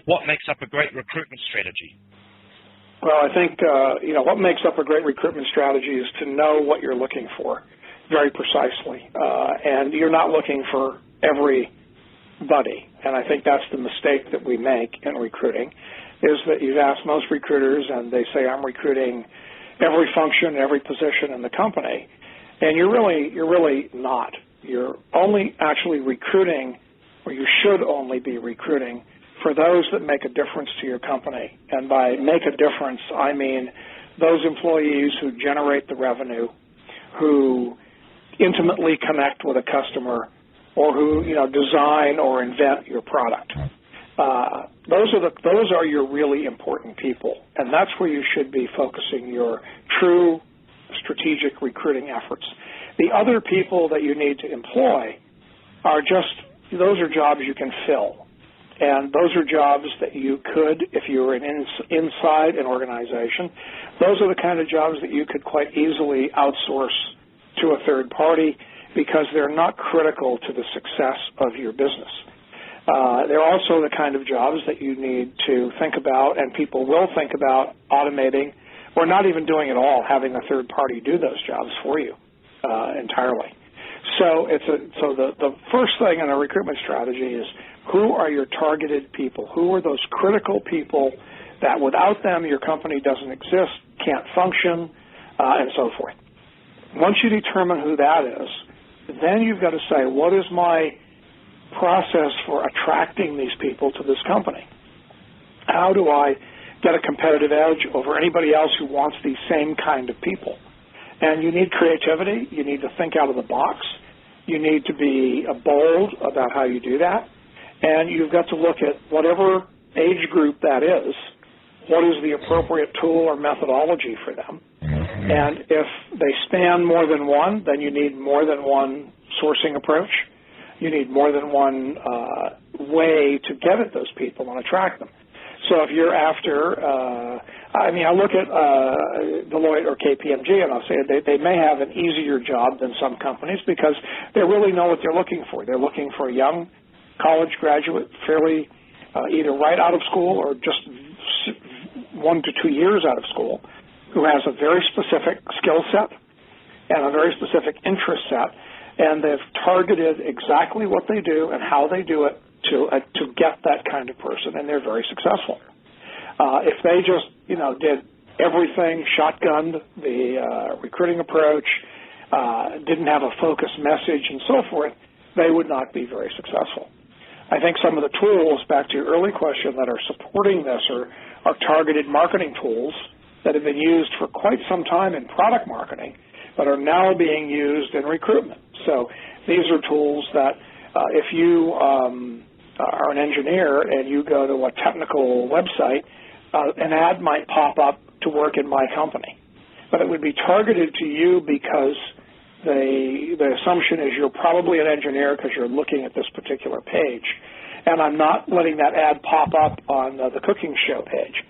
what makes up a great recruitment strategy? Well, I think, what makes up a great recruitment strategy is to know what you're looking for very precisely. And you're not looking for everybody. And I think that's the mistake that we make in recruiting, is that you ask most recruiters and they say, I'm recruiting every function, every position in the company. And you're really not. You're only actually recruiting, or you should only be recruiting, for those that make a difference to your company. And by make a difference, I mean those employees who generate the revenue, who intimately connect with a customer, or who design or invent your product. Those are your really important people, and that's where you should be focusing your true strategic recruiting efforts. The other people that you need to employ those are jobs you can fill. And those are jobs that you could, if you were inside an organization, those are the kind of jobs that you could quite easily outsource to a third party because they're not critical to the success of your business. They're also the kind of jobs that you need to think about, and people will think about automating, or not even doing it all, having a third party do those jobs for you entirely. So the first thing in a recruitment strategy is, who are your targeted people? Who are those critical people that without them your company doesn't exist, can't function, and so forth? Once you determine who that is, then you've got to say, what is my process for attracting these people to this company? How do I get a competitive edge over anybody else who wants these same kind of people? And you need creativity. You need to think out of the box. You need to be bold about how you do that. And you've got to look at whatever age group that is, what is the appropriate tool or methodology for them. And if they span more than one, then you need more than one sourcing approach. You need more than one way to get at those people and attract them. So if you're after, I look at Deloitte or KPMG and I'll say they may have an easier job than some companies because they really know what they're looking for. They're looking for a young college graduate, fairly either right out of school or just 1 to 2 years out of school, who has a very specific skill set and a very specific interest set, and they've targeted exactly what they do and how they do it to get that kind of person, and they're very successful. If they just, did everything, shotgunned the recruiting approach, didn't have a focused message and so forth, they would not be very successful. I think some of the tools, back to your early question, that are supporting this are targeted marketing tools that have been used for quite some time in product marketing, but are now being used in recruitment. So these are tools that if you are an engineer and you go to a technical website, an ad might pop up to work in my company. But it would be targeted to you because the assumption is you're probably an engineer because you're looking at this particular page. And I'm not letting that ad pop up on the cooking show page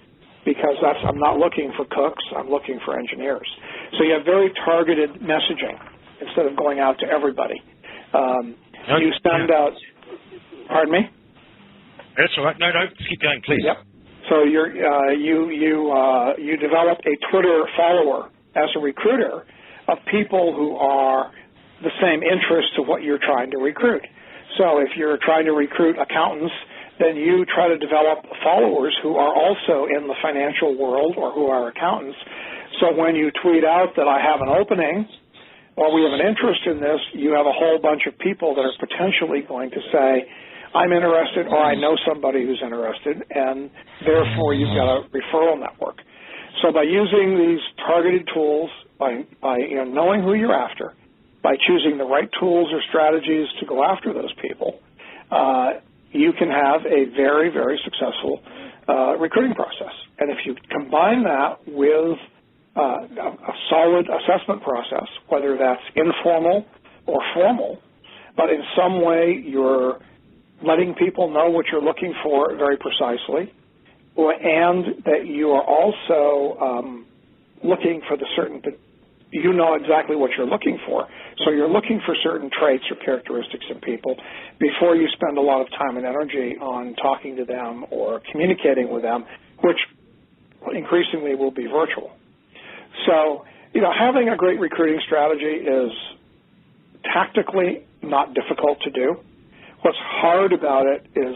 because I'm not looking for cooks, I'm looking for engineers. So you have very targeted messaging instead of going out to everybody. You send out, pardon me? That's all right. No, keep going, please. Yep. So you develop a Twitter follower as a recruiter of people who are the same interest to what you're trying to recruit. So if you're trying to recruit accountants, then you try to develop followers who are also in the financial world or who are accountants. So when you tweet out that I have an opening or we have an interest in this, you have a whole bunch of people that are potentially going to say, I'm interested, or I know somebody who's interested, and therefore you've got a referral network. So by using these targeted tools, by knowing who you're after, by choosing the right tools or strategies to go after those people, you can have a very, very successful recruiting process. And if you combine that with a solid assessment process, whether that's informal or formal, but in some way you're letting people know what you're looking for very precisely, and that you are also looking for the certain you know exactly what you're looking for. So you're looking for certain traits or characteristics in people before you spend a lot of time and energy on talking to them or communicating with them, which increasingly will be virtual. So, having a great recruiting strategy is tactically not difficult to do. What's hard about it is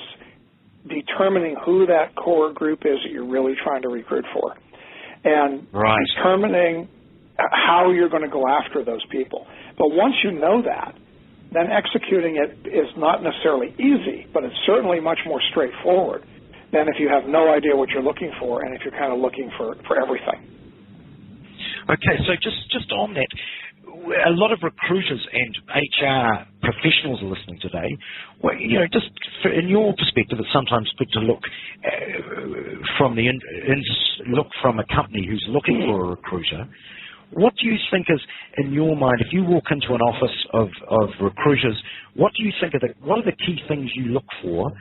determining who that core group is that you're really trying to recruit for, and determining how you're going to go after those people. But once you know that, then executing it is not necessarily easy, but it's certainly much more straightforward than if you have no idea what you're looking for and if you're kind of looking for everything. Okay, so just on that, a lot of recruiters and HR professionals are listening today. Well, in your perspective, it's sometimes good to look look from a company who's looking for a recruiter. What do you think is, in your mind, if you walk into an office of recruiters, what do you think what are the key things you look for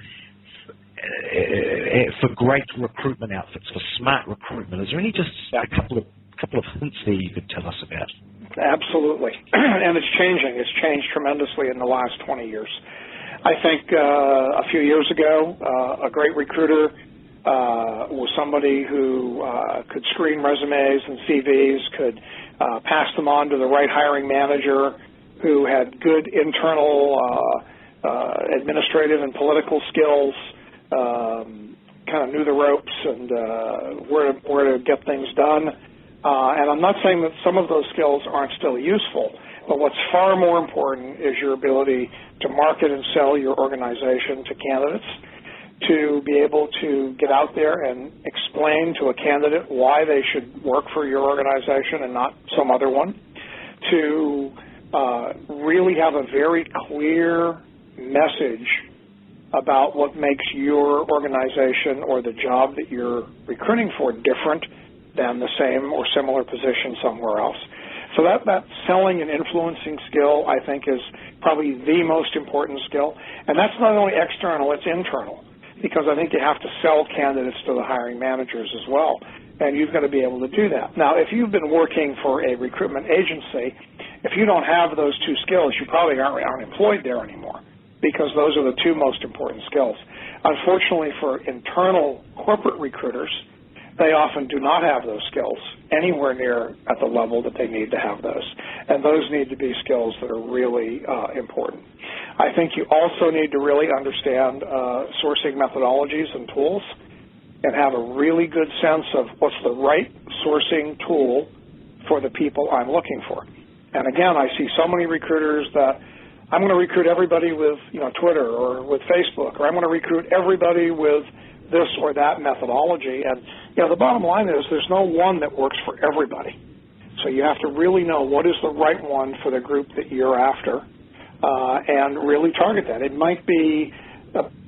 great recruitment outfits, for smart recruitment? Is there any a couple of hints there you could tell us about? Absolutely, and it's changing. It's changed tremendously in the last 20 years. I think a few years ago, a great recruiter was somebody who could screen resumes and CVs, could pass them on to the right hiring manager, who had good internal administrative and political skills, kind of knew the ropes and where to get things done. And I'm not saying that some of those skills aren't still useful, but what's far more important is your ability to market and sell your organization to candidates, to be able to get out there and explain to a candidate why they should work for your organization and not some other one, to really have a very clear message about what makes your organization or the job that you're recruiting for different than the same or similar position somewhere else. So that selling and influencing skill, I think, is probably the most important skill. And that's not only external, it's internal, because I think you have to sell candidates to the hiring managers as well, and you've got to be able to do that. Now, if you've been working for a recruitment agency, if you don't have those two skills, you probably aren't employed there anymore, because those are the two most important skills. Unfortunately, for internal corporate recruiters, they often do not have those skills anywhere near at the level that they need to have those. And those need to be skills that are really important. I think you also need to really understand sourcing methodologies and tools and have a really good sense of what's the right sourcing tool for the people I'm looking for. And again, I see so many recruiters that I'm going to recruit everybody with Twitter or with Facebook, or I'm going to recruit everybody with this or that methodology. And the bottom line is there's no one that works for everybody. So you have to really know what is the right one for the group that you're after and really target that. It might be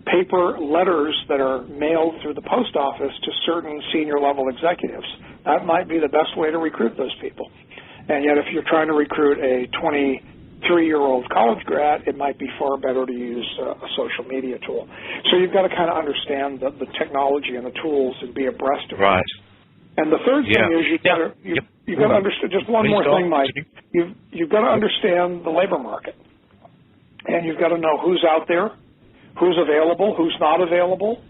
paper letters that are mailed through the post office to certain senior level executives. That might be the best way to recruit those people. And yet if you're trying to recruit a 23-year-old college grad, it might be far better to use a social media tool. So you've got to kind of understand the technology and the tools and be abreast of it. Right. And the third thing is you've got to understand, just one more thing, Mike, you've got to understand the labor market. And you've got to know who's out there, who's available, who's not available,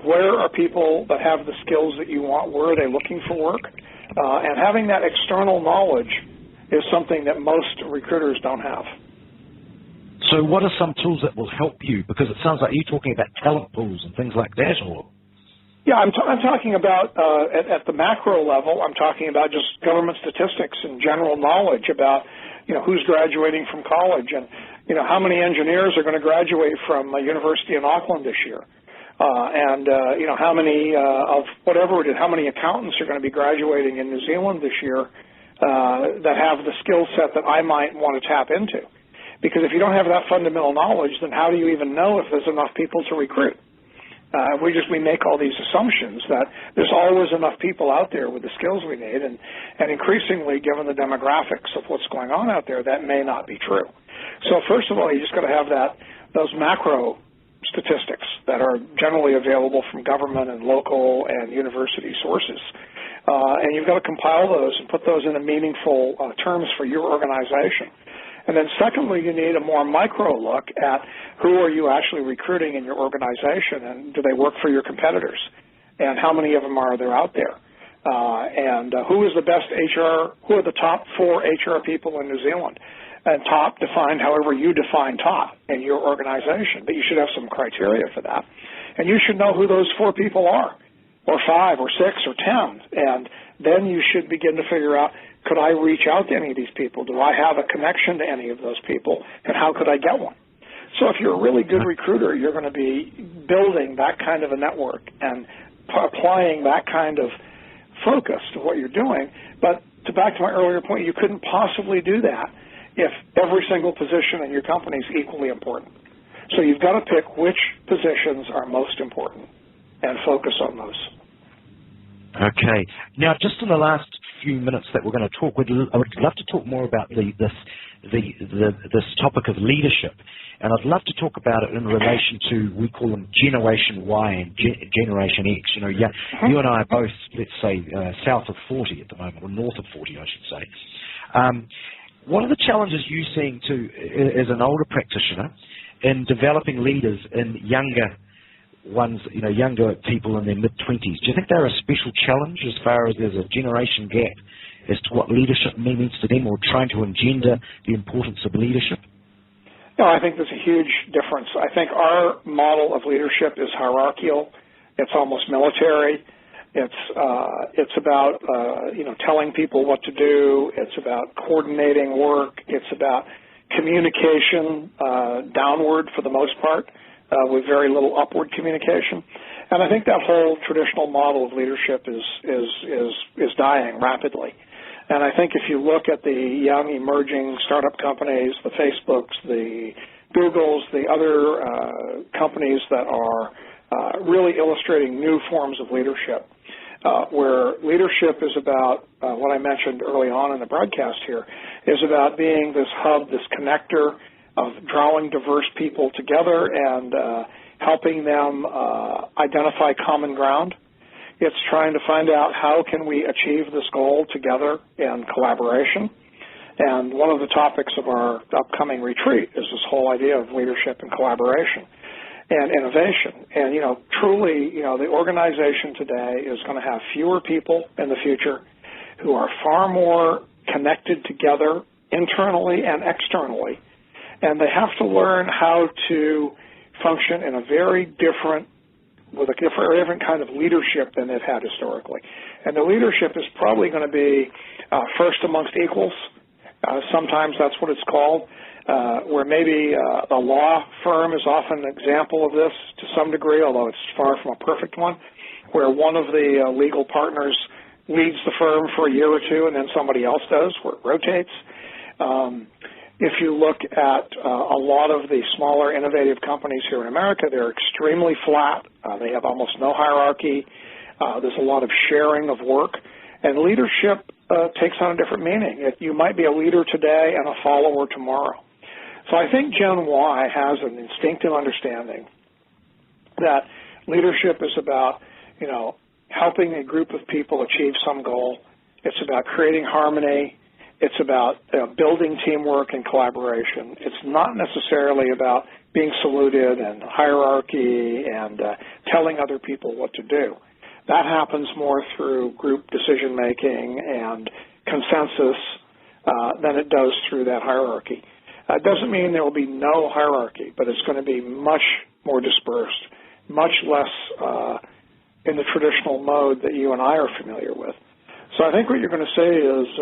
where are people that have the skills that you want, where are they looking for work, and having that external knowledge is something that most recruiters don't have. So what are some tools that will help you? Because it sounds like you're talking about talent pools and things like that, or? Yeah, I'm talking about, at the macro level, I'm talking about just government statistics and general knowledge about, who's graduating from college and, how many engineers are going to graduate from a university in Auckland this year. And how many of whatever it is, how many accountants are going to be graduating in New Zealand this year that have the skill set that I might want to tap into. Because if you don't have that fundamental knowledge, then how do you even know if there's enough people to recruit? We make all these assumptions that there's always enough people out there with the skills we need, and increasingly, given the demographics of what's going on out there, that may not be true. So first of all, you just got to have those macro statistics that are generally available from government and local and university sources. And you've got to compile those and put those into meaningful terms for your organization. And then secondly, you need a more micro look at who are you actually recruiting in your organization, and do they work for your competitors, and how many of them are there out there, and who is the best HR, who are the top 4 HR people in New Zealand, and top defined however you define top in your organization, but you should have some criteria for that. And you should know who those 4 people are, or 5 or 6 or 10, and then you should begin to figure out, could I reach out to any of these people? Do I have a connection to any of those people, and how could I get one? So if you're a really good recruiter, you're going to be building that kind of a network and applying that kind of focus to what you're doing. But back to my earlier point, you couldn't possibly do that if every single position in your company is equally important. So you've got to pick which positions are most important and focus on those. Okay. Now, just in the last few minutes that we're going to talk, I would love to talk more about this topic of leadership, and I'd love to talk about it in relation to, we call them Generation Y and Generation X. You know, you and I are both, let's say, south of 40 at the moment, or north of 40, I should say. What are the challenges you're seeing as an older practitioner in developing leaders in younger people in their mid-20s? Do you think they're a special challenge as far as there's a generation gap as to what leadership means to them, or trying to engender the importance of leadership? No, I think there's a huge difference. I think our model of leadership is hierarchical. It's almost military. It's about telling people what to do. It's about coordinating work. It's about communication downward for the most part, with very little upward communication. And I think that whole traditional model of leadership is dying rapidly. And I think if you look at the young emerging startup companies, the Facebooks, the Googles, the other companies that are really illustrating new forms of leadership, where leadership is about what I mentioned early on in the broadcast here, is about being this hub, this connector of drawing diverse people together and helping them identify common ground. It's trying to find out how can we achieve this goal together in collaboration. And one of the topics of our upcoming retreat is this whole idea of leadership and collaboration and innovation. And, truly, the organization today is going to have fewer people in the future who are far more connected together internally and externally. And they have to learn how to function in a very different, with a different kind of leadership than they've had historically. And the leadership is probably going to be first amongst equals. Sometimes that's what it's called, where maybe a law firm is often an example of this to some degree, although it's far from a perfect one, where one of the legal partners leads the firm for a year or two and then somebody else does, where it rotates. If you look at a lot of the smaller innovative companies here in America, they're extremely flat. They have almost no hierarchy. There's a lot of sharing of work. And leadership takes on a different meaning. You might be a leader today and a follower tomorrow. So I think Gen Y has an instinctive understanding that leadership is about, helping a group of people achieve some goal. It's about creating harmony. It's about building teamwork and collaboration. It's not necessarily about being saluted and hierarchy and telling other people what to do. That happens more through group decision-making and consensus than it does through that hierarchy. It doesn't mean there will be no hierarchy, but it's going to be much more dispersed, much less in the traditional mode that you and I are familiar with. So I think what you're going to say is